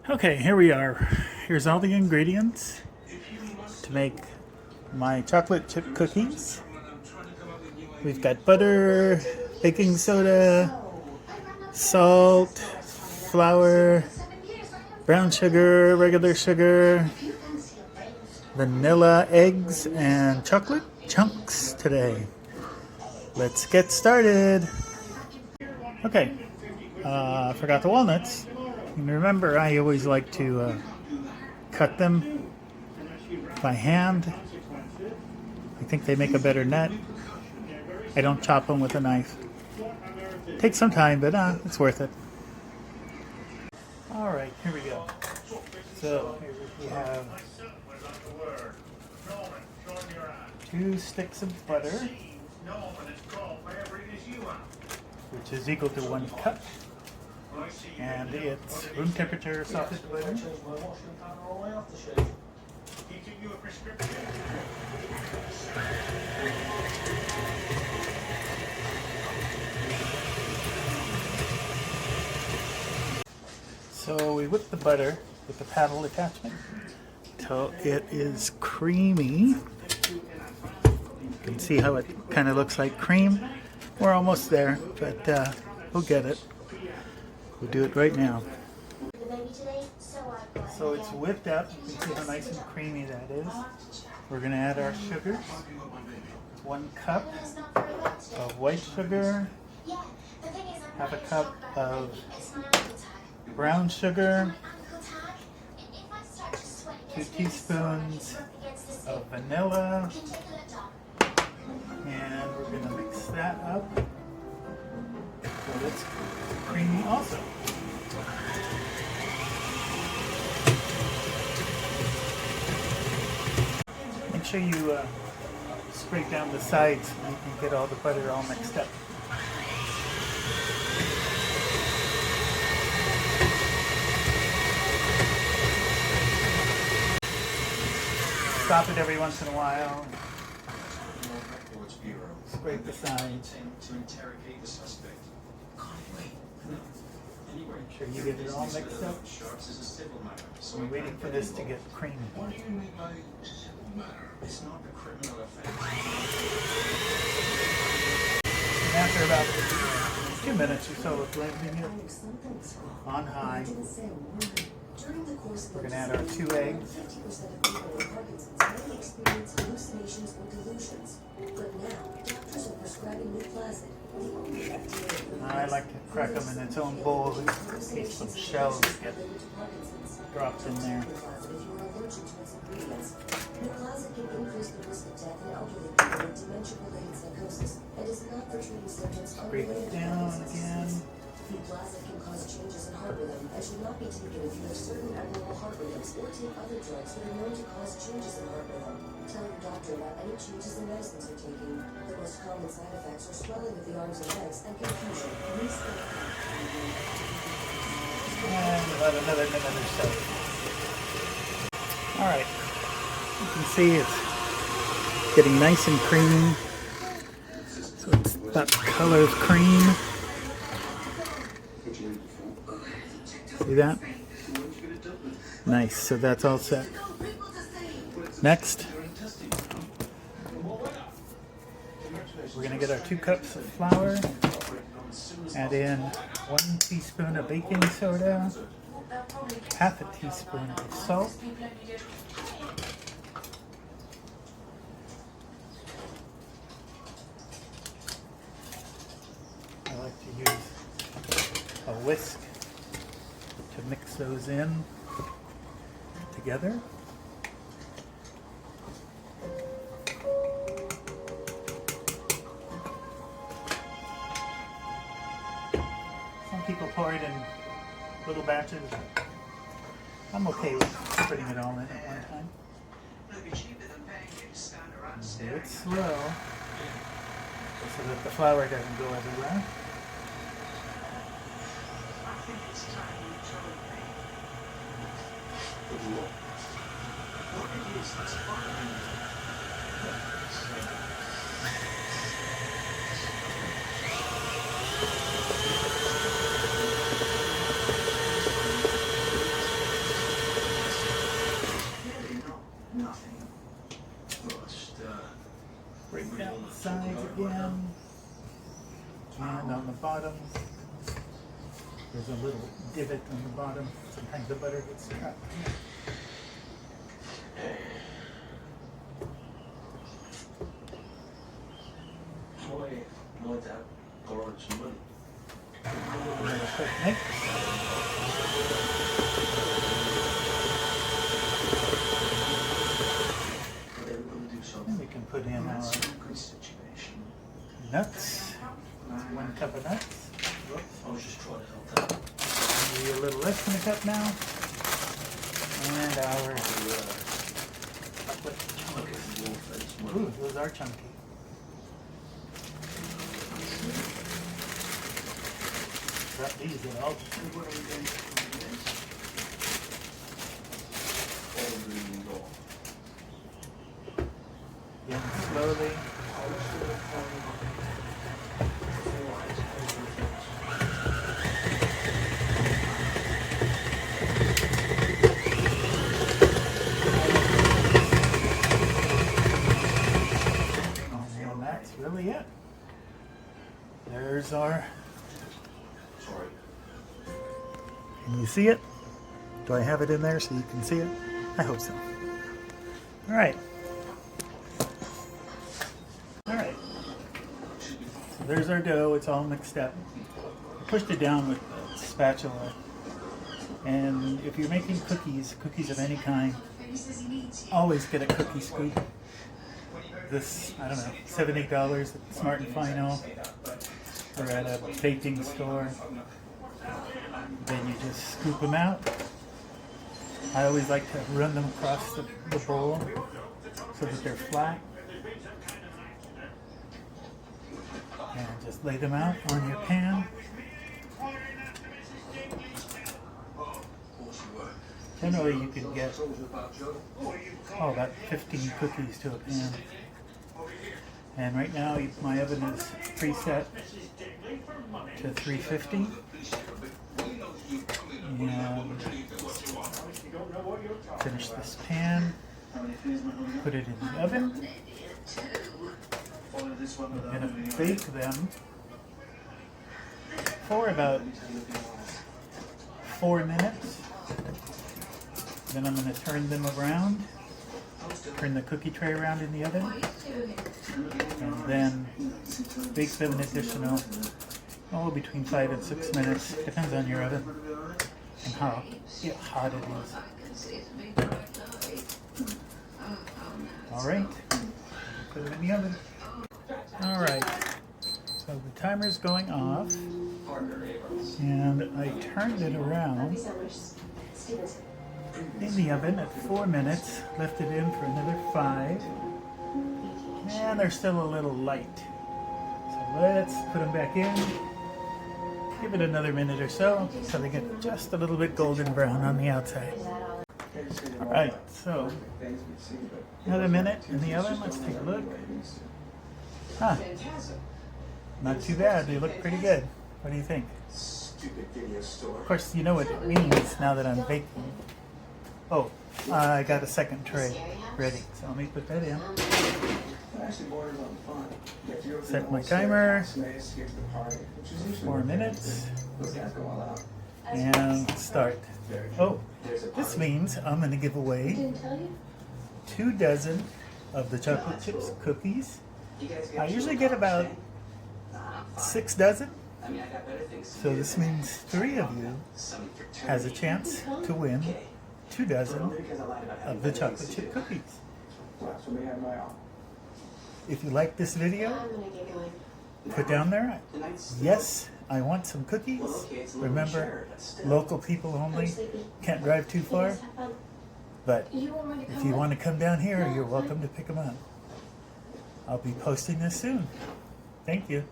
Okay, here we are. Here's all the ingredients to make my chocolate chip cookies. We've got butter, baking soda, salt, flour, brown sugar, regular sugar, vanilla, eggs, and chocolate chunks today. Let's get started. Okay, I forgot the walnuts. And remember, I always like to cut them by hand. I think they make a better net. I don't chop them with a knife. Takes some time, but it's worth it. All right, here we go. So here we have 2 sticks of butter, which is equal to 1 cup. And it's room temperature softened butter. So we whip the butter with the paddle attachment until it is creamy. You can see how it kind of looks like cream. We're almost there, but we'll get it. We'll do it right now. So it's whipped up. You can see how nice and creamy that is. We're going to add our sugar. 1 cup of white sugar. Half a cup of brown sugar. 2 teaspoons of vanilla. And we're going to mix that up. So it's creamy also. Make sure you scrape down the sides so you can get all the butter all mixed up. Stop it every once in a while. Scrape the sides. Make sure you get it all mixed up. So we're waiting for this to get creamy. And after about 2 minutes or so of blending it on high, we're going to add our 2 eggs. I like to crack them in its own bowl in case some shells get dropped in there. Scrape it down again. Nucleosic can cause changes in heart rhythm and should not be taken if you have certain abnormal heart rhythms or take other drugs that are known to cause changes in heart rhythm. Tell your doctor about any changes in medicines you're taking. The most common side effects are swelling of the arms and legs and confusion. And about another minute or so. Alright, you can see it's getting nice and creamy. So it's that color of cream. See that? Nice, so that's all set. Next, we're going to get our 2 cups of flour, add in 1 teaspoon of baking soda, half a teaspoon of salt, I like to use a whisk to mix those in together. Some people pour it in little batches. I'm okay with putting it all in at one time. Do it slow so that the flour doesn't go everywhere. bottom. There's a little divot on the bottom. Sometimes the butter gets trapped. Another quick mix. And we can put in our nuts. 1 cup of nuts. Maybe a little less than a cup now. And our chocolate. Ooh, those are chunky. Drop these in all. Again, slowly. And that's really it. There's our. Can you see it? Do I have it in there so you can see it? I hope so. All right. So there's our dough. It's all mixed up. I pushed it down with the spatula. And if you're making cookies of any kind, always get a cookie scoop. This, I don't know, $7, $8 at Smart and Final or at a baking store. Then you just scoop them out. I always like to run them across the bowl so that they're flat. And just lay them out on your pan. Generally you can get about 15 cookies to a pan. And right now my oven is preset to 350. And finish this pan, put it in the oven. I'm going to bake them for about 4 minutes. Then I'm going to turn them around, turn the cookie tray around in the oven, and then bake them an additional, between 5 and 6 minutes, depends on your oven and how hot it is. All right, put it in the oven. All right, so the timer's going off, and I turned it around in the oven at 4 minutes, left it in for another 5, and they're still a little light. So let's put them back in, give it another minute or so they get just a little bit golden brown on the outside. All right, so another minute in the oven, let's take a look. Not too bad, they look pretty good. What do you think? Of course, you know what it means now that I'm baking. Oh, I got a second tray ready, so let me put that in. Set my timer, 4 minutes, and start. Oh, this means I'm going to give away 2 dozen of the chocolate chips cookies. I usually get about 6 dozen, so this means 3 of you has a chance to win 2 dozen of the chocolate chip cookies. If you like this video, put down there, yes, I want some cookies. Remember, local people only, can't drive too far. But if you want to come down here, you're welcome to pick them up. I'll be posting this soon. Thank you.